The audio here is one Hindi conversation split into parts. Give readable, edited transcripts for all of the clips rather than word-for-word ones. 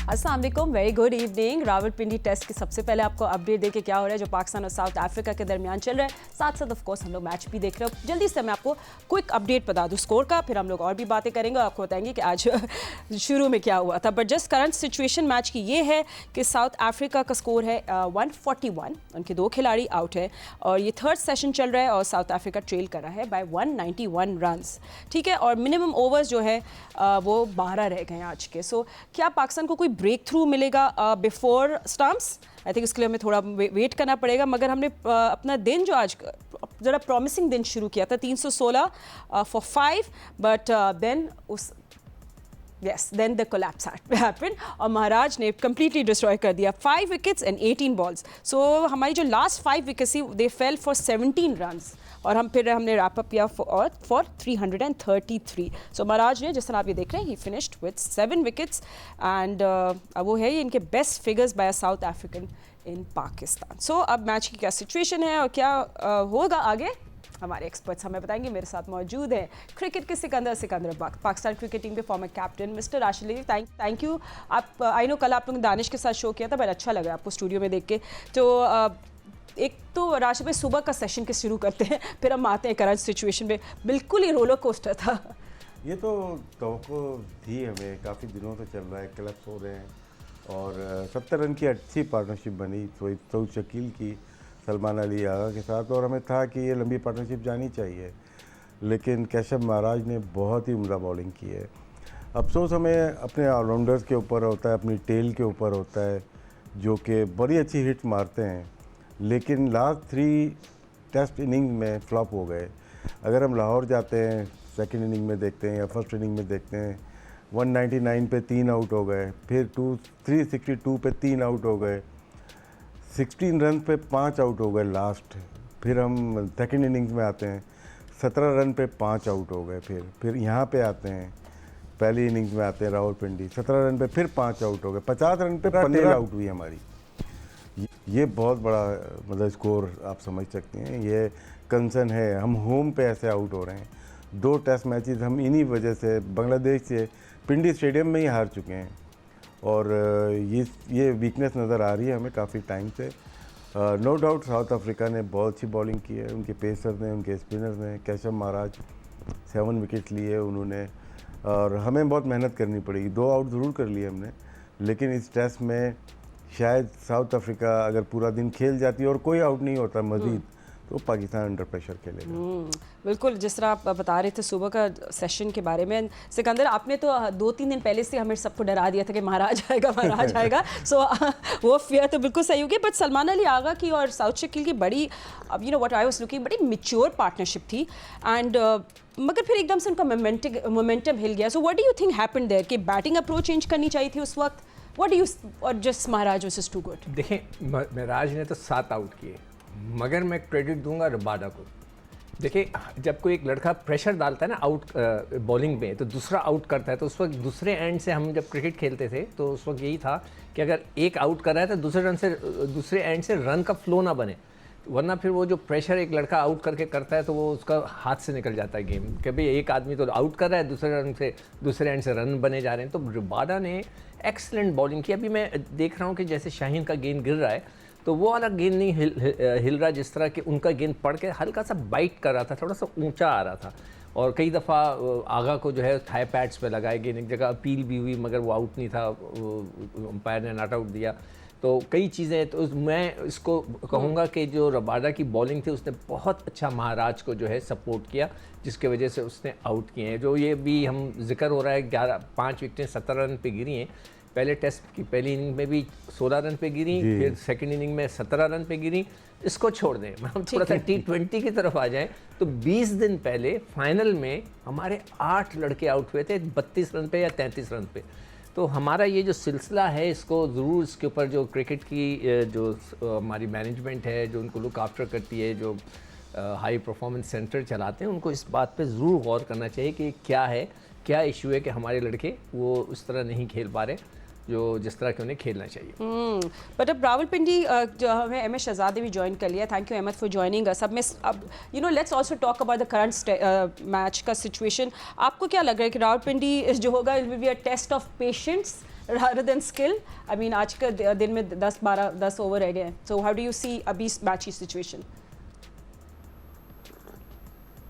अस्सलाम वालेकुम, very good evening. Rawalpindi test के सबसे पहले आपको अपडेट देके क्या हो रहा है जो पाकिस्तान और साउथ अफ्रीका के दरमियान चल रहा है। साथ साथ ऑफ कोर्स हम लोग मैच भी देख रहे हो। जल्दी से मैं आपको क्विक अपडेट बता दूं स्कोर का, फिर हम लोग और भी बातें करेंगे और आपको बताएंगे कि आज शुरू में क्या हुआ था। But just current situation match की ये है कि साउथ अफ्रीका का स्कोर है 141, उनके 2 खिलाड़ी आउट है और ये थर्ड सेशन चल रहा है और साउथ अफ्रीका ट्रेल कर रहा है बाय 191 रन्स। ठीक है, और मिनिमम ओवर्स जो है वो 12 रह गए आज के। सो क्या पाकिस्तान को कोई ब्रेक थ्रू मिलेगा बिफोर स्टम्प्स? आई थिंक इसके लिए हमें थोड़ा वेट करना पड़ेगा। मगर हमने अपना दिन जो आज ज़रा प्रॉमिसिंग दिन शुरू किया था 316 फॉर 5, बट देन उस then the collapse happened और महाराज ने completely destroy कर दिया। 5 wickets and 18 balls. So हमारी जो last 5 wickets थी they fell for 17 runs और हमने रैप अप किया for 333. So महाराज ने, जिस तरह आप ये देख रहे हैं, he finished with 7 wickets and वो है ये इनके best figures by a South African in Pakistan. So अब मैच की क्या सिचुएशन है और क्या होगा आगे, हमारे एक्सपर्ट्स हमें बताएंगे। मेरे साथ मौजूद हैं क्रिकेट के सिकंदर बख्त, पाकिस्तान क्रिकेट टीम के former captain mister Rashid Ali. Thank you. आप आई नो कल आप लोगों ने दानिश के साथ शो किया था, बड़ा अच्छा लगा आपको स्टूडियो में देख के। तो एक तो राशिद भाई सुबह का सेशन के शुरू करते हैं, फिर हम आते हैं करंट सिचुएशन में। बिल्कुल ही रोलर कोस्टर था ये तो तवक्को थी हमें, काफ़ी दिनों से चल रहा है, क्लब्स हो रहे हैं और 70 रन की अच्छी पार्टनरशिप बनी सऊद शकील की सलमान अली आगा के साथ, और हमें था कि ये लंबी पार्टनरशिप जानी चाहिए, लेकिन कैशव महाराज ने बहुत ही उम्दा बॉलिंग की है। अफसोस हमें अपने ऑलराउंडर्स के ऊपर होता है, अपनी टेल के ऊपर होता है, जो कि बड़ी अच्छी हिट मारते हैं, लेकिन लास्ट 3 टेस्ट इनिंग में फ्लॉप हो गए। अगर हम लाहौर जाते हैं, सेकेंड इनिंग में देखते हैं या फर्स्ट इनिंग में देखते हैं, 199 पे 3 आउट हो गए, फिर 362 पे 3 आउट हो गए, 16 रन पे 5 आउट हो गए लास्ट। फिर हम सेकेंड इनिंग्स में आते हैं, 17 रन पे 5 आउट हो गए। फिर यहाँ पे आते हैं, पहली इनिंग्स में आते हैं रावलपिंडी, 17 रन पे फिर 5 आउट हो गए, 50 रन पे 15 आउट हुई हमारी। ये बहुत बड़ा मतलब स्कोर आप समझ सकते हैं, ये कंसर्न है। हम होम पे ऐसे आउट हो रहे हैं। 2 टेस्ट मैचेस हम इन्हीं वजह से बांग्लादेश से पिंडी स्टेडियम में ही हार चुके हैं और ये वीकनेस नज़र आ रही है हमें काफ़ी टाइम से। नो डाउट साउथ अफ्रीका ने बहुत अच्छी बॉलिंग की है, उनके पेसर ने, उनके स्पिनर्स ने। कैशव महाराज 7 विकेट लिए उन्होंने और हमें बहुत मेहनत करनी पड़ेगी। 2 आउट ज़रूर कर लिए हमने, लेकिन इस टेस्ट में शायद साउथ अफ्रीका अगर पूरा दिन खेल जाती है और कोई आउट नहीं होता मज़ीद, तो पाकिस्तान अंडर प्रेशर खेलेगा। बिल्कुल, जिस तरह आप बता रहे थे सुबह का सेशन के बारे में, सिकंदर आपने तो 2-3 दिन पहले से हमें सबको डरा दिया था कि महाराज आएगा सो वो फियर तो बिल्कुल सही होगी। बट सलमान अली आगा की और साउथ शकील की बड़ी, अब you know what I was looking, बड़ी मैच्योर पार्टनरशिप थी एंड मगर फिर एकदम से उनका मोमेंटम हिल गया। So what do you think happened there कि बैटिंग अप्रोच चेंज करनी चाहिए थी उस वक्त? व्हाट डू यू, और just Maharaj versus too good? देखें, महाराज ने तो 7 आउट किए, मगर मैं क्रेडिट दूंगा रबाडा को। देखिए, जब कोई एक लड़का प्रेशर डालता है ना आउट बॉलिंग में, तो दूसरा आउट करता है, तो उस वक्त दूसरे एंड से हम जब क्रिकेट खेलते थे तो उस वक्त यही था कि अगर एक आउट कर रहा है तो दूसरे एंड से रन का फ्लो ना बने, वरना फिर वो जो प्रेशर एक लड़का आउट करके करता है तो वो उसका हाथ से निकल जाता है गेम। कि भाई एक आदमी तो आउट कर रहा है, दूसरे एंड से रन बने जा रहे हैं। तो रबाडा ने एक्सलेंट बॉलिंग की। अभी मैं देख रहा हूँ कि जैसे शाहीन का गेंद गिर रहा है, तो वो वाला गेंद नहीं हिल रहा, जिस तरह कि उनका गेंद पड़ के हल्का सा बाइट कर रहा था, थोड़ा सा ऊंचा आ रहा था। और कई दफ़ा आगा को जो है थाई पैड्स पे लगाए गेंद, एक जगह अपील भी हुई मगर वो आउट नहीं था, अंपायर ने नॉट आउट दिया। तो कई चीज़ें, तो मैं इसको कहूँगा कि जो रबाडा की बॉलिंग थी उसने बहुत अच्छा महाराज को जो है सपोर्ट किया, जिसके वजह से उसने आउट किए हैं। जो ये भी हम जिक्र हो रहा है, 5 विकेटें 17 रन पे गिरी हैं। पहले टेस्ट की पहली इनिंग में भी 16 रन पे गिरी, फिर सेकंड इनिंग में 17 रन पे गिरी। इसको छोड़ दें, हम थोड़ा सा T20 की तरफ आ जाएं, तो 20 दिन पहले फाइनल में हमारे 8 लड़के आउट हुए थे 32 रन पे या 33 रन पे। तो हमारा ये जो सिलसिला है, इसको ज़रूर इसके ऊपर जो क्रिकेट की जो हमारी मैनेजमेंट है, जो उनको लुक आफ्टर करती है, जो हाई परफॉर्मेंस सेंटर चलाते हैं, उनको इस बात पे ज़रूर गौर करना चाहिए कि क्या है, क्या इशू है कि हमारे लड़के वो उस तरह नहीं खेल पा रहे। जो जिस तरह के उन्हें खेलना चाहिए। बट अब रावलपिंडी जो हमें एम एस शहजाद ने भी ज्वाइन कर लिया, thank you Ahmed for joining us. अब मैं अब let's also talk about the current match का सिचुएशन। आपको क्या लग रहा है कि रावलपिंडी जो होगा it will be a test of patience rather than skill? I mean, आज का दिन में 10 ओवर रह गए हैं, so how do you see अभी मैच की सिचुएशन?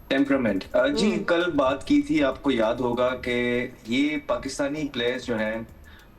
टेम्परामेंट जी, कल बात की थी, आपको याद होगा कि ये पाकिस्तानी प्लेयर्स जो हैं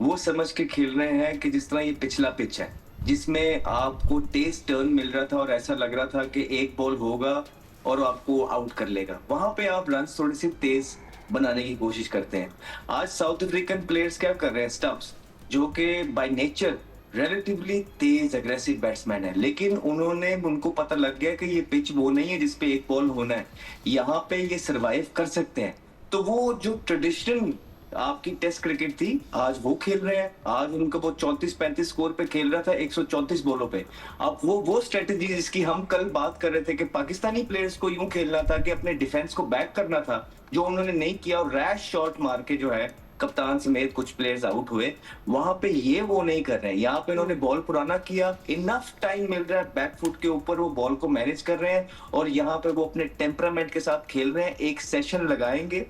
वो समझ के खेल रहे हैं कि जिस तरह ये पिछला पिच है जिसमें आपको तेज टर्न मिल रहा था और ऐसा लग रहा था कि एक बॉल होगा और आपको आउट कर लेगा, वहां पे आप रन थोड़े से तेज बनाने की कोशिश करते हैं। आज साउथ अफ्रीकन प्लेयर्स क्या कर रहे हैं, स्टम्प्स, जो कि by nature relatively Tej aggressive batsman है, लेकिन उनको पता लग गया कि ये पिच वो नहीं है जिसपे एक बॉल होना है, यहाँ पे ये सरवाइव कर सकते हैं। तो वो जो ट्रेडिशनल आपकी टेस्ट क्रिकेट थी आज वो खेल रहे हैं। आज उनका वो 34-35 स्कोर पे खेल रहा था 134 बॉलों पे। अब वो स्ट्रेटेजी जिसकी हम कल बात कर रहे थे कि पाकिस्तानी प्लेयर्स को यूं खेलना था कि अपने डिफेंस को बैक करना था, जो उन्होंने नहीं किया और रैश शॉट मार के जो है कप्तान समेत कुछ प्लेयर्स आउट हुए, वहां पे ये वो नहीं कर रहे हैं। यहाँ पे इन्होंने बॉल पुराना किया, इनफ टाइम मिल रहा है बैक फुट के ऊपर, वो बॉल को मैनेज कर रहे हैं और यहाँ पे वो अपने टेम्परामेंट के साथ खेल रहे हैं। एक सेशन लगाएंगे,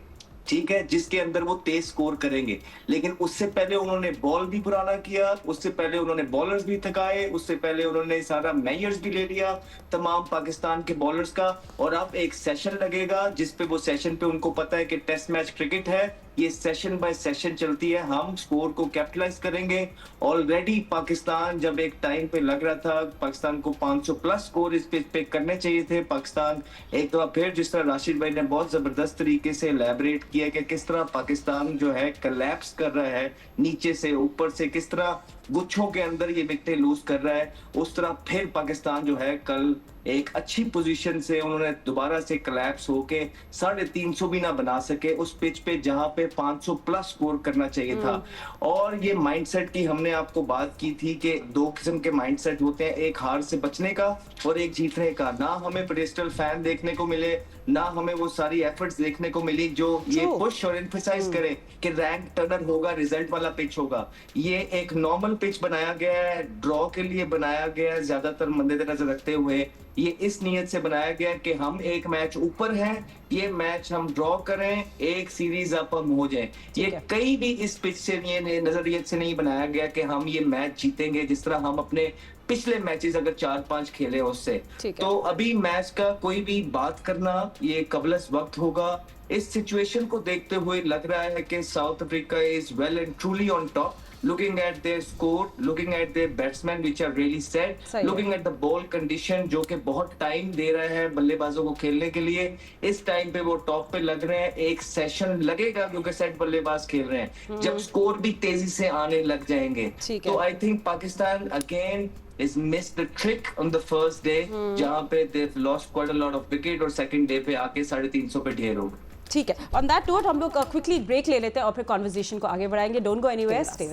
ठीक है, जिसके अंदर वो तेज स्कोर करेंगे, लेकिन उससे पहले उन्होंने बॉल भी पुराना किया, उससे पहले उन्होंने बॉलर्स भी थकाए, उससे पहले उन्होंने सारा मेजर्स भी ले लिया तमाम पाकिस्तान के बॉलर्स का, और अब एक सेशन लगेगा जिसपे वो सेशन पे उनको पता है कि टेस्ट मैच क्रिकेट है, ये सेशन बाय सेशन चलती है, हम स्कोर को कैपिटलाइज करेंगे। ऑलरेडी पाकिस्तान जब एक टाइम पे लग रहा था पाकिस्तान को 500 प्लस स्कोर इस पिच पे करने चाहिए थे, पाकिस्तान एक दफा फिर, जिस तरह राशिद भाई ने बहुत जबरदस्त तरीके से एलैबोरेट किया कि किस तरह पाकिस्तान जो है कोलैप्स कर रहा है नीचे से ऊपर से, किस तरह गुच्छों के अंदर ये विकेटें लूज कर रहा है, उस तरह फिर पाकिस्तान जो है कल एक अच्छी पोजीशन से उन्होंने दोबारा से कोलैप्स होके 350 भी ना बना सके उस पिच पे जहां पे 500 प्लस स्कोर करना चाहिए था। और ये माइंडसेट की हमने आपको बात की थी कि दो किस्म के माइंडसेट होते हैं, एक हार से बचने का और एक जीतने का। ना हमें पेडेस्टल फैन देखने को मिले, ना हमें वो सारी एफर्ट्स देखने को मिली जो ये पुश और एम्फसाइज करे कि रैंक टर्नर होगा, रिजल्ट वाला पिच होगा। ये एक नॉर्मल पिच बनाया गया है, ड्रॉ के लिए बनाया गया है, ज्यादातर मद्देनजर रखते हुए ये इस नियत से बनाया गया कि हम एक मैच ऊपर हैं, ये मैच हम ड्रॉ करें, एक सीरीज अप हम हो जाएं। ये कई भी इस पिच से ये नजरियत से नहीं बनाया गया कि हम ये मैच जीतेंगे जिस तरह हम अपने पिछले मैचेस अगर 4-5 खेले उससे। तो अभी मैच का कोई भी बात करना ये कबलस वक्त होगा। इस सिचुएशन को देखते हुए लग रहा है कि south Africa is well and truly on top, looking at their score, looking at their batsmen which are really set, looking at the ball condition जो कि बहुत टाइम दे रहा है बल्लेबाजों को खेलने के लिए, इस टाइम पे वो टॉप पे लग रहे हैं। एक सेशन लगेगा क्योंकि सेट बल्लेबाज खेल रहे हैं, जब स्कोर भी तेजी से आने लग जाएंगे तो I think Pakistan again is missed the trick on the first day, जहाँ पे they've lost quite a lot of wicket और second day पे आके 350 पे ढेर हो गए। ठीक है, ऑन दैट नोट हम लोग क्विकली ब्रेक ले लेते हैं और फिर कॉन्वर्जेशन को आगे बढ़ाएंगे। Don't go anywhere, stay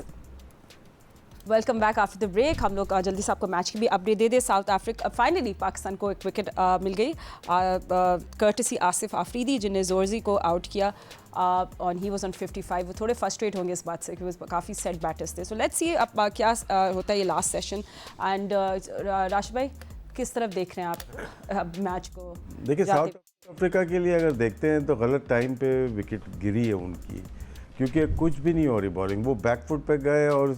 welcome back after the break. हम लोग जल्दी से आपको मैच की भी अपडेट दे दे। साउथ अफ्रीका फाइनली पाकिस्तान को एक विकेट मिल गई, कर्टसी आसिफ आफरीदी जिन्हें जोरजी को आउट किया और ही वाज ऑन 55। वो थोड़े फ्रस्ट्रेट होंगे इस बात से क्योंकि काफ़ी सेट बैटर्स थे। सो लेट्स सी अब क्या होता है ये लास्ट सेशन। एंड राशिद भाई किस तरफ देख रहे हैं आप मैच को? देखिए साउथ अफ्रीका के लिए अगर देखते हैं तो गलत टाइम पे विकेट गिरी है उनकी, क्योंकि कुछ भी नहीं हो रही बॉलिंग। वो बैकफुट पे गए और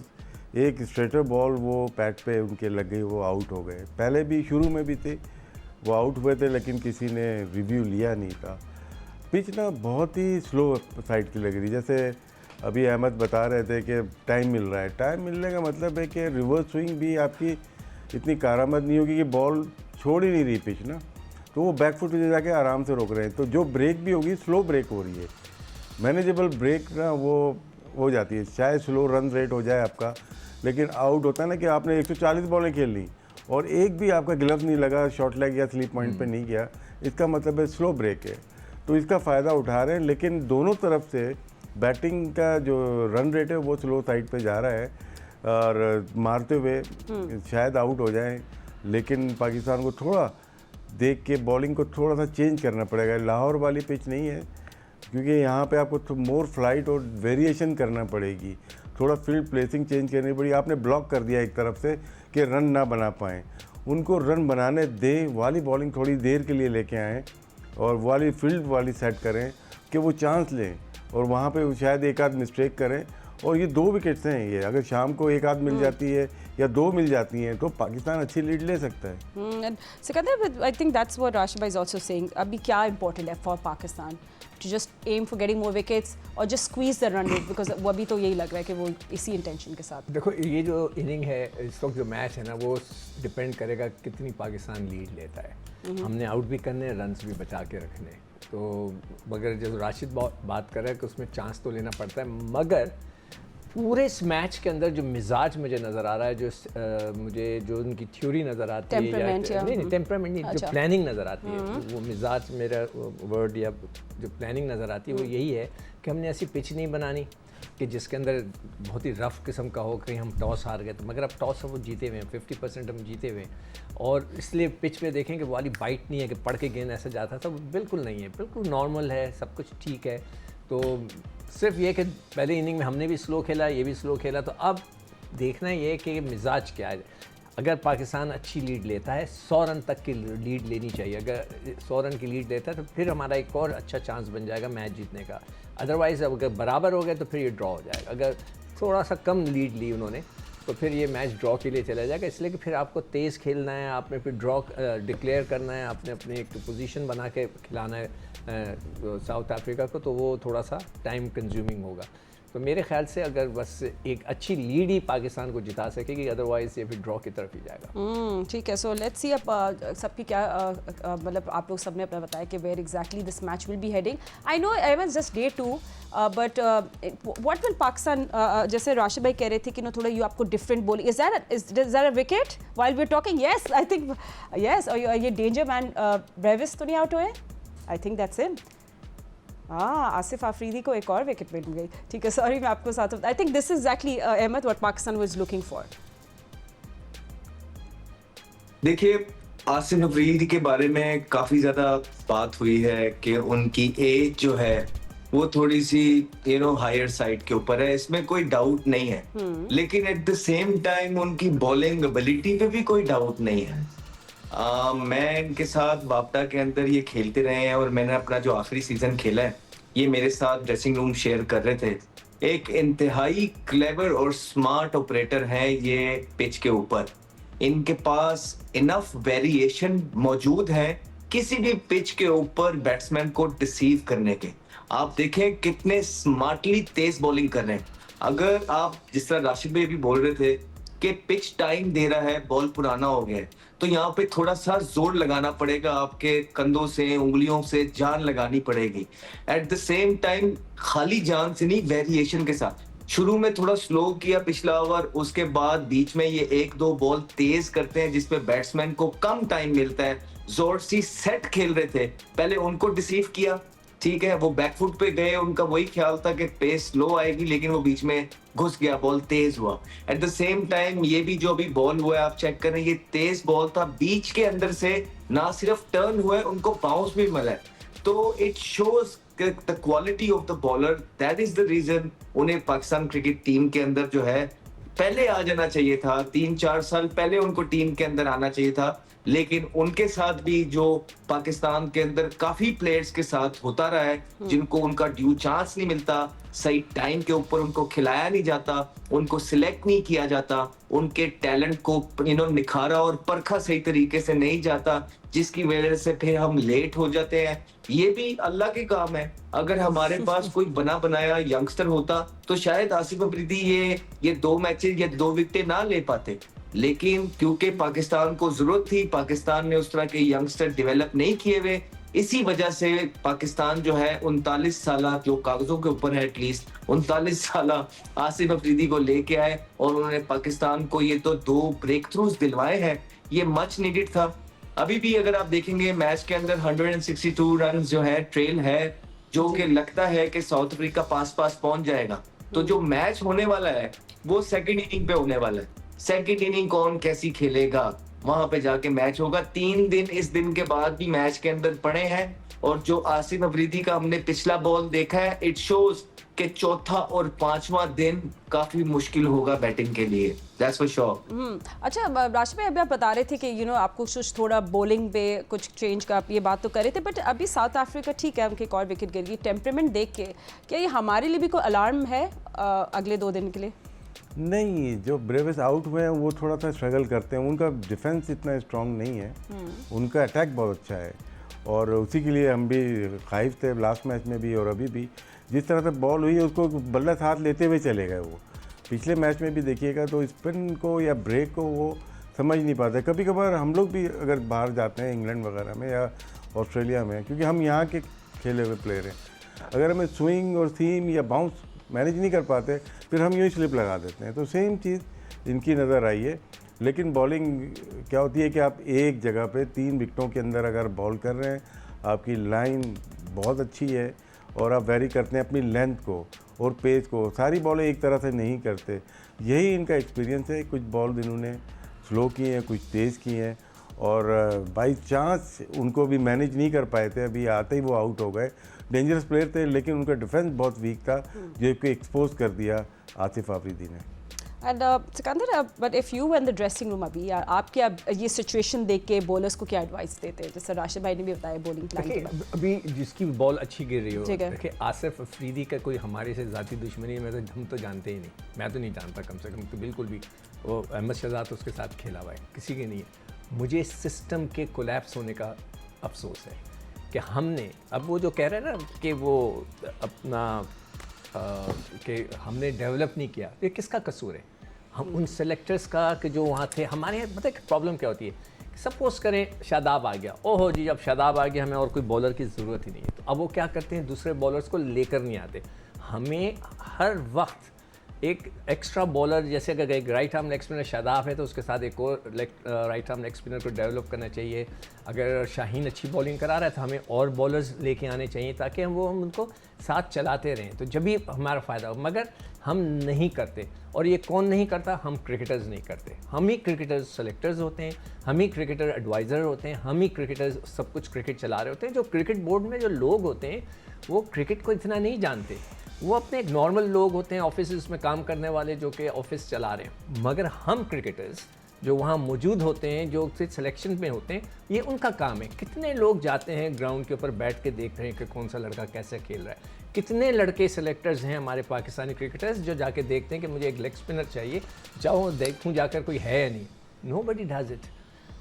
एक स्ट्रेटर बॉल वो पैड पे उनके लग गई, वो आउट हो गए। पहले भी शुरू में भी थे वो आउट हुए थे, लेकिन किसी ने रिव्यू लिया नहीं था। पिच ना बहुत ही स्लो साइड की लग रही, जैसे अभी अहमद बता रहे थे कि टाइम मिल रहा है। टाइम मिलने का मतलब है कि रिवर्स स्विंग भी आपकी इतनी कारामद नहीं होगी कि बॉल छोड़ ही नहीं रही पिच ना, तो वो बैकफुट पे जाके आराम से रोक रहे हैं। तो जो ब्रेक भी होगी स्लो ब्रेक हो रही है, मैनेजेबल ब्रेक ना वो हो जाती है। चाहे स्लो रन रेट हो जाए आपका, लेकिन आउट होता है ना कि आपने 140 बॉलें खेल ली और एक भी आपका ग्लव्स नहीं लगा, शॉट लेग या स्लीप पॉइंट पे नहीं गया, इसका मतलब है स्लो ब्रेक है। तो इसका फ़ायदा उठा रहे हैं, लेकिन दोनों तरफ से बैटिंग का जो रन रेट है वो स्लो साइड पे जा रहा है और मारते हुए शायद आउट हो जाएं। लेकिन पाकिस्तान को थोड़ा देख के बॉलिंग को थोड़ा सा चेंज करना पड़ेगा। लाहौर वाली पिच नहीं है, क्योंकि यहाँ पे आपको मोर फ्लाइट और वेरिएशन करना पड़ेगी। थोड़ा फील्ड प्लेसिंग चेंज करनी पड़ी। आपने ब्लॉक कर दिया एक तरफ से कि रन ना बना पाएँ, उनको रन बनाने दें, वाली बॉलिंग थोड़ी देर के लिए लेके आएँ और वाली फील्ड वाली सेट करें कि वो चांस लें, और वहाँ पे शायद एक आध मिस्टेक करें। और ये 2 विकेट्स हैं, ये अगर शाम को एक आध मिल जाती है या 2 मिल जाती हैं तो पाकिस्तान अच्छी लीड ले सकता है। And Sikandar, I think that's what Rashid bhai is also saying. अभी क्या important है for Pakistan? To just aim for getting more wickets or just squeeze the run rate, because वो अभी तो यही लग रहा है कि वो इसी इंटेंशन के साथ। देखो ये जो इनिंग है, इस वक्त जो मैच है ना, वो डिपेंड करेगा कितनी पाकिस्तान लीड लेता है। हमने आउट भी करने, रन्स भी बचा के रखने। तो मगर जो राशिद बात कर रहा है कि उसमें चांस तो लेना पड़ता है, मगर पूरे इस मैच के अंदर जो मिजाज मुझे नज़र आ रहा है, जो मुझे जो उनकी थ्योरी नज़र आती है, नहीं टेम्परामेंट नहीं, जो प्लानिंग नज़र आती है, वो मिजाज, मेरा वर्ड या जो प्लानिंग नज़र आती है वो यही है कि हमने ऐसी पिच नहीं बनानी कि जिसके अंदर बहुत ही रफ़ किस्म का हो, कहीं हम टॉस हार गए तो, मगर अब टॉस वो जीते हुए हैं, 50% हम जीते हुए हैं। और इसलिए पिच पे देखें कि वाली बाइट नहीं है कि पढ़ के गेंद ऐसे जाता था, वो बिल्कुल नहीं है, बिल्कुल नॉर्मल है, सब कुछ ठीक है। तो सिर्फ ये कि पहले इनिंग में हमने भी स्लो खेला, ये भी स्लो खेला, तो अब देखना ये कि मिजाज क्या है। अगर पाकिस्तान अच्छी लीड लेता है, 100 रन तक की लीड लेनी चाहिए। अगर 100 रन की लीड लेता है तो फिर हमारा एक और अच्छा चांस बन जाएगा मैच जीतने का। अदरवाइज़ अगर बराबर हो गए तो फिर ये ड्रॉ हो जाएगा। अगर थोड़ा सा कम लीड ली उन्होंने तो फिर ये मैच ड्रॉ के लिए चला जाएगा। इसलिए कि फिर आपको तेज़ खेलना है, आपने फिर ड्रॉ डिक्लेयर करना है, आपने अपनी एक पोजीशन बना के खिलाना है साउथ अफ्रीका को, तो वो थोड़ा सा टाइम कंज्यूमिंग होगा। तो मेरे ख्याल से अगर बस एक अच्छी लीड ही पाकिस्तान को जिता सकेगी, अदरवाइज ये फिर ड्रॉ की तरफ ही जाएगा। ठीक है, सो लेट्स सी अब सबकी क्या मतलब आप लोग सबने अपना बताया कि where exactly this match will be heading. I know I was just day 2 but what will Pakistan, जैसे राशिद भाई कह रहे थे कि नो थोड़ा यू आपको different bowling, is that a wicket while we are talking? Yes, I think yes. और ये डेंजर मैन ब्रेविस तो नहीं आउट हुए? I think that's it. Asif Afridi को एक और विकेट मिल गई। ठीक है, सॉरी मैं आपको साथ, I think this is exactly Ahmed what Pakistan was looking for. देखिए, आसिफ अफरीदी के बारे में काफी ज्यादा बात हुई है कि उनकी एज जो है वो थोड़ी सी हायर साइड के ऊपर है, इसमें कोई डाउट नहीं है। लेकिन एट द सेम टाइम उनकी बॉलिंग एबिलिटी पे भी कोई डाउट नहीं है। मैं इनके साथ बाप्टा के अंदर ये खेलते रहे हैं और मैंने अपना जो आखिरी सीजन खेला है ये मेरे साथ ड्रेसिंग रूम शेयर कर रहे थे। एक इंतहाई क्लेवर और स्मार्ट ऑपरेटर है ये पिच के ऊपर। इनके पास इनफ वेरिएशन मौजूद है किसी भी पिच के ऊपर बैट्समैन को डिसीव करने के। आप देखें कितने स्मार्टली तेज बॉलिंग कर रहे हैं। अगर आप जिस तरह राशिद भाई भी बोल रहे थे कि पिच टाइम दे रहा है, बॉल पुराना हो गया है, तो यहाँ पे थोड़ा सा जोर लगाना पड़ेगा, आपके कंधों से, उंगलियों से जान लगानी पड़ेगी। एट द सेम टाइम खाली जान से नहीं, वेरिएशन के साथ। शुरू में थोड़ा स्लो किया पिछला ओवर, उसके बाद बीच में ये 1-2 बॉल तेज करते हैं जिसमें बैट्समैन को कम टाइम मिलता है। जोर सी सेट खेल रहे थे, पहले उनको डिसीव किया, ठीक है, वो बैकफुट पे गए, उनका वही ख्याल था कि पेस स्लो आएगी, लेकिन वो बीच में घुस गया, बॉल तेज हुआ। एट द सेम टाइम ये भी जो अभी बॉल हुआ है आप चेक करें, ये तेज बॉल था, बीच के अंदर से ना सिर्फ टर्न हुआ है, उनको बाउंस भी मिला है। तो it shows the quality of the bowler. That is the reason उन्हें पाकिस्तान क्रिकेट टीम के अंदर जो है पहले आ जाना चाहिए था। 3-4 साल पहले उनको टीम के अंदर आना चाहिए था। लेकिन उनके साथ भी जो पाकिस्तान के अंदर काफी प्लेयर्स के साथ होता रहा है जिनको उनका ड्यू चांस नहीं मिलता, सही टाइम के ऊपर उनको खिलाया नहीं जाता, उनको सिलेक्ट नहीं किया जाता, उनके टैलेंट को निखारा और परखा सही तरीके से नहीं जाता, जिसकी वजह से फिर हम लेट हो जाते हैं। ये भी अल्लाह के काम है। अगर हमारे पास कोई बना बनाया यंगस्टर होता तो शायद आसिफ अफरीदी ये 2 मैचेस या 2 विकेटें ना ले पाते। लेकिन क्योंकि पाकिस्तान को जरूरत थी, पाकिस्तान ने उस तरह के यंगस्टर डेवलप नहीं किए हुए, इसी वजह से पाकिस्तान जो है 39 साल जो कागजों के ऊपर है, एटलीस्ट 39 साल आसिफ अफरीदी को लेके आए और उन्होंने पाकिस्तान को ये तो 2 ब्रेक थ्रूज दिलवाए हैं। ये मच नीडेड था। अभी भी अगर आप देखेंगे मैच के अंदर 162 रन जो है ट्रेल है, जो कि लगता है कि साउथ अफ्रीका पास पहुंच जाएगा। तो जो मैच होने वाला है वो सेकेंड इनिंग पे होने वाला है। सेकेंड इनिंग कौन कैसी खेलेगा वहां पे जाके मैच होगा। 3 दिन इस दिन के बाद भी मैच के अंदर पड़े हैं, और जो आसिफ अफरीदी का हमने पिछला बॉल देखा है, इट शोज कि चौथा और पांचवा दिन काफी मुश्किल होगा बैटिंग के लिए, दैट्स फॉर श्योर। अच्छा राशिद भाई, अभी आप बता रहे थे कि आपको कुछ थोड़ा बॉलिंग पे कुछ चेंज का आप ये बात तो कर रहे थे, बट अभी साउथ अफ्रीका ठीक है, उनके एक और विकेट गिर गई, टेम्परामेंट देख के क्या ये हमारे लिए भी कोई अलार्म है अगले 2 दिन के लिए? नहीं, जो ब्रेविस आउट हुए हैं वो थोड़ा सा स्ट्रगल करते हैं, उनका डिफेंस इतना स्ट्रांग नहीं है, उनका अटैक बहुत अच्छा है, और उसी के लिए हम भी खाइफ थे लास्ट मैच में भी और अभी भी। जिस तरह से बॉल हुई है उसको बल्ला साथ लेते हुए चले गए वो। पिछले मैच में भी देखिएगा तो स्पिन को या ब्रेक को वो समझ नहीं पाते। कभी कभार हम लोग भी अगर बाहर जाते हैं इंग्लैंड वगैरह में या ऑस्ट्रेलिया में, क्योंकि हम यहाँ के खेले हुए प्लेयर हैं, अगर हमें स्विंग और सीम या बाउंस मैनेज नहीं कर पाते फिर हम यूँ स्लिप लगा देते हैं। तो सेम चीज़ इनकी नज़र आई है। लेकिन बॉलिंग क्या होती है कि आप एक जगह पे 3 विकेटों के अंदर अगर बॉल कर रहे हैं, आपकी लाइन बहुत अच्छी है और आप वेरी करते हैं अपनी लेंथ को और पेस को, सारी बॉलें एक तरह से नहीं करते। यही इनका एक्सपीरियंस है। कुछ बॉल इन्होंने स्लो की हैं, कुछ तेज़ की हैं, और बाई चांस उनको भी मैनेज नहीं कर पाए थे, अभी आते ही वो आउट हो गए। डेंजरस प्लेयर थे लेकिन उनका डिफेंस बहुत वीक था, जो कि एक्सपोज कर दिया आसिफ अफरीदी ने। And Sikandar, but if you in the dressing room अभी, यार आप क्या ये सिचुएशन देख के बॉलर्स को क्या एडवाइस देते हैं, जैसे राशिद भाई ने भी बताया बॉलिंग प्लान के बाद? अभी जिसकी बॉल अच्छी गिर रही हो, ठीक है। देखिए आसिफ अफरीदी का कोई हमारे से ज़ाती दुश्मनी है, हम तो जानते ही नहीं, मैं तो नहीं जानता कम से कम, तो बिल्कुल भी। वो अहमद शहजाद उसके साथ खेला हुआ है, किसी के नहीं है। मुझे सिस्टम के कोलैप्स होने का अफसोस है कि हमने, अब वो जो कह रहे हैं ना कि वो अपना कि हमने डेवलप नहीं किया, ये किसका कसूर है? हम उन सेलेक्टर्स का कि जो वहाँ थे। हमारे यहाँ पता है प्रॉब्लम क्या होती है, सपोज करें शादाब आ गया, ओहो जी अब शादाब आ गया, हमें और कोई बॉलर की ज़रूरत ही नहीं है, तो अब वो क्या करते हैं, दूसरे बॉलर्स को लेकर नहीं आते। हमें हर वक्त एक एक्स्ट्रा बॉलर, जैसे अगर एक right arm leg spinner Shadab है तो उसके साथ एक और राइट आर्म लेग स्पिनर को डेवलप करना चाहिए। अगर शाहीन अच्छी बॉलिंग करा रहा है तो हमें और बॉलर्स लेके आने चाहिए ताकि हम उनको साथ चलाते रहें, तो जब भी हमारा फ़ायदा हो। मगर हम नहीं करते, और ये कौन नहीं करता? हम क्रिकेटर्स नहीं करते। हम ही क्रिकेटर्स सेलेक्टर्स होते हैं, हम ही क्रिकेटर एडवाइज़र होते हैं, हम ही क्रिकेटर्स सब कुछ क्रिकेट चला रहे होते हैं। जो क्रिकेट बोर्ड में जो लोग होते हैं वो क्रिकेट को इतना नहीं जानते, वो अपने एक नॉर्मल लोग होते हैं ऑफिस में काम करने वाले जो कि ऑफिस चला रहे हैं। मगर हम क्रिकेटर्स जो वहाँ मौजूद होते हैं, जो सिलेक्शन में होते हैं, ये उनका काम है। कितने लोग जाते हैं ग्राउंड के ऊपर बैठ के देख रहे हैं कि कौन सा लड़का कैसे खेल रहा है। कितने लड़के सेलेक्टर्स हैं हमारे पाकिस्तानी क्रिकेटर्स जो जाके देखते हैं कि मुझे एक लेग स्पिनर चाहिए, जाओ देखूँ जाकर कोई है या नहीं। Nobody does it.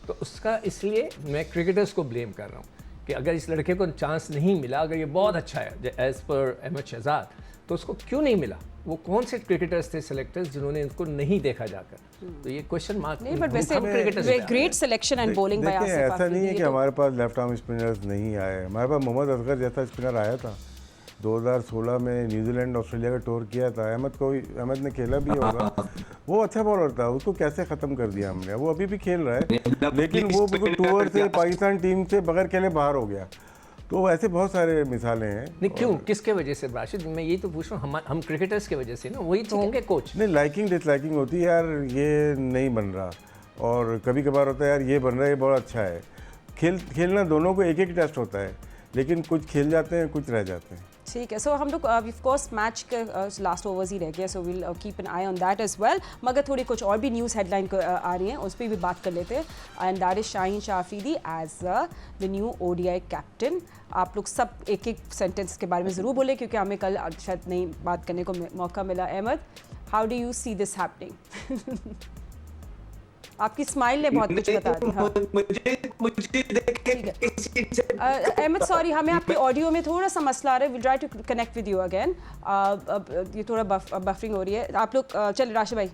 तो उसका इसलिए मैं क्रिकेटर्स को ब्लेम कर रहा हूँ कि अगर इस लड़के को चांस नहीं मिला, अगर ये बहुत अच्छा है एज़ पर अहमद शहजाद, तो उसको क्यों नहीं मिला? वो कौन से क्रिकेटर्स थे सेलेक्टर्स जिन्होंने इनको नहीं देखा जाकर? तो ये क्वेश्चन मार्क नहीं, बट वैसे great selection and bowling bye Asif Afridi. ऐसा नहीं है कि हमारे पास लेफ्ट आर्म स्पिनर्स नहीं आए, हमारे पास मोहम्मद असगर जैसा स्पिनर आया था 2016 में, न्यूजीलैंड ऑस्ट्रेलिया का टूर किया था। अहमद ने खेला भी होगा, वो अच्छा बॉलर था, उसको कैसे ख़त्म कर दिया हमने। वो अभी भी खेल रहा है लेकिन वो टूर से पाकिस्तान टीम से बगैर खेले बाहर हो गया। तो ऐसे बहुत सारे मिसालें हैं। नहीं क्यों, किसके वजह से राशिद? मैं यही तो पूछ रहा हूँ, हम क्रिकेटर्स की वजह से ना, वही तो होंगे कोच। नहीं, लाइकिंग डिसलाइकिंग होती है यार, ये नहीं बन रहा, और कभी कभार होता है यार ये बन रहा है, ये बहुत अच्छा है। खेलना दोनों को एक टेस्ट होता है, लेकिन कुछ खेल जाते हैं, कुछ रह जाते हैं। ठीक है, सो हम लोग ऑफ कोर्स मैच के लास्ट ओवर्स ही रह गया, so will keep an eye on that as well. मगर थोड़ी कुछ और भी न्यूज़ हेडलाइन आ रही हैं, उस पर भी बात कर लेते हैं। And that is Shaheen Shah Afridi as the new ODI captain. आप लोग सब एक एक सेंटेंस के बारे में ज़रूर बोलें क्योंकि हमें कल शायद नहीं बात करने को मौका मिला। Ahmed, how do you see this happening? आपकी स्माइल ने बहुत कुछ बता दिया। अहमद सॉरी, हमें आपके ऑडियो में थोड़ा सा मसला आ रहा है, will try to connect with you again. ये थोड़ा बफरिंग हो रही है। आप लोग चल राशिद भाई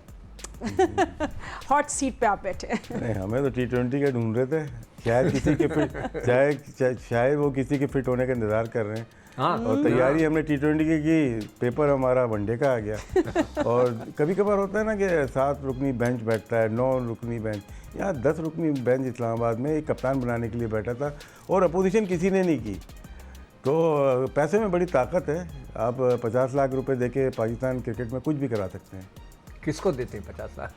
हॉट सीट पे आप बैठे। नहीं, हमें तो T20 का ढूंढ रहे थे, शायद किसी के फिट शायद वो किसी के फिट होने का इंतजार कर रहे हैं। हाँ, और तैयारी हमने T20 की पेपर हमारा वनडे का आ गया। और कभी कभार होता है ना कि 7 रुकनी बेंच बैठता है, 9 रुकनी बेंच, यहाँ 10 रुकनी बेंच इस्लामाबाद में एक कप्तान बनाने के लिए बैठा था और अपोजिशन किसी ने नहीं की। तो पैसे में बड़ी ताकत है, आप 50 लाख रुपए देके पाकिस्तान क्रिकेट में कुछ भी करा सकते हैं। किसको देते हैं 50 लाख?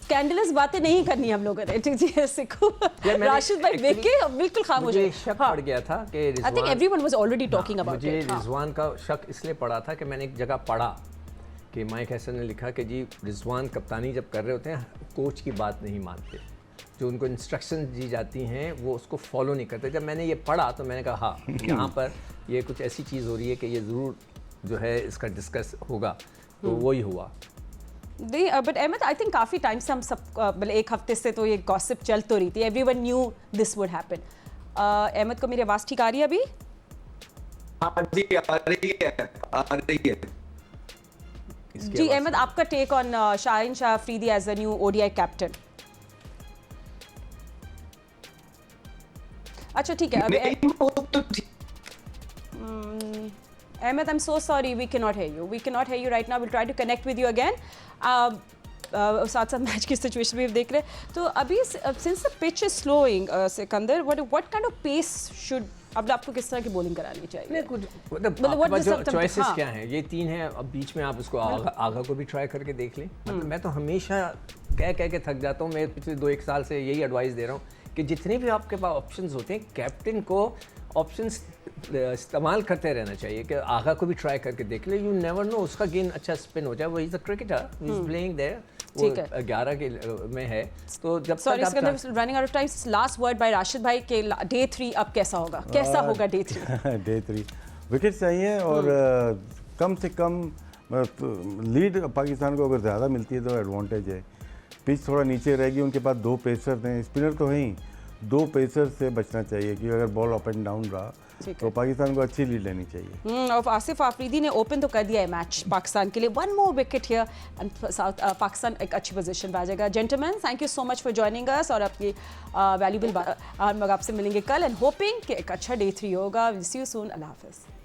स्कैंडलस बातें नहीं करनी हम लोगों ने, ठीक जी सिखो। मैंने राशिद भाई देख के बिल्कुल खामोश मुझे है। शक हाँ, पड़ गया था कि I think Rizwan, everyone was already talking about मुझे इट। रिजवान का शक इसलिए पड़ा था कि मैंने एक जगह पढ़ा कि माइक हैसन ने लिखा कि जी रिजवान कप्तानी जब कर रहे होते हैं कोच की बात नहीं मानते, जो उनको इंस्ट्रक्शन दी जाती हैं वो उसको फॉलो नहीं करते। जब मैंने ये पढ़ा तो मैंने कहा हाँ यहाँ पर ये कुछ ऐसी चीज़ हो रही है कि ये ज़रूर जो है इसका डिस्कस होगा, तो वही हुआ। बट अहमद आई थिंक काफ़ी टाइम से हम सब मतलब एक हफ्ते से तो ये गॉसिप चल तो रही थी, everyone knew this would happen. Ahmed को मेरी आवाज़ ठीक आ रही है अभी? हाँ जी आ रही है, आ रही है। जी अहमद, आपका take on Shaheen Shah Afridi as a new ODI captain. अच्छा ठीक है, नहीं वो तो ठीक। Ahmed, I'm so sorry, we cannot hear you. We cannot hear you right now. We'll try to connect with you again. साथ साथ मैच की सिचुएशन भी देख रहे हैं। तो अभी since the pitch is slowing, Sikandar, what kind of pace should अब आपको किस तरह की बॉलिंग करानी चाहिए? नहीं कुछ मतलब what आपके पास is जो the- चॉइसेस हाँ। क्या हैं, ये 3 हैं, अब बीच में आप इसको आगा को भी ट्राई करके देख लें। मतलब मैं तो हमेशा कह के थक जाता हूँ, मैं पिछले 2-1 साल से यही एडवाइस दे रहा हूँ कि जितने भी आपके पास ऑप्शंस होते हैं कैप्टन को ऑप्शंस इस्तेमाल करते रहना चाहिए कि आगा को भी ट्राई करके देख ले। यू नेवर नो उसका गेंद अच्छा स्पिन हो जाए, वो is a cricketer who is playing there, वो ठीक है। 11 के में है, तो जब सॉरी तक आप Sikandar, running out of time. Last word by Rashid भाई के डे 3 अब कैसा होगा, कैसा होगा डे 3? डे 3 विकेट चाहिए और कम से कम लीड पाकिस्तान को अगर ज़्यादा मिलती है तो एडवांटेज है। पिच थोड़ा नीचे रहेगी, उनके पास 2 पेसर हैं, स्पिनर तो हैं ही, 2 पेसर से बचना चाहिए कि अगर बॉल अप एंड डाउन रहा तो पाकिस्तान को अच्छी लीड लेनी चाहिए। और आसिफ आफरीदी ने ओपन तो कर दिया है मैच पाकिस्तान के लिए। 1 more wicket here and Pakistan एक अच्छी पोजीशन पे आ जाएगा। Gentleman, thank you so much for joining us और आपकी वैल्यूबल हम लोग आपसे मिलेंगे कल एंड होपिंग कि एक अच्छा डे 3 होगा। Will see you soon. अल्लाह हाफिज़।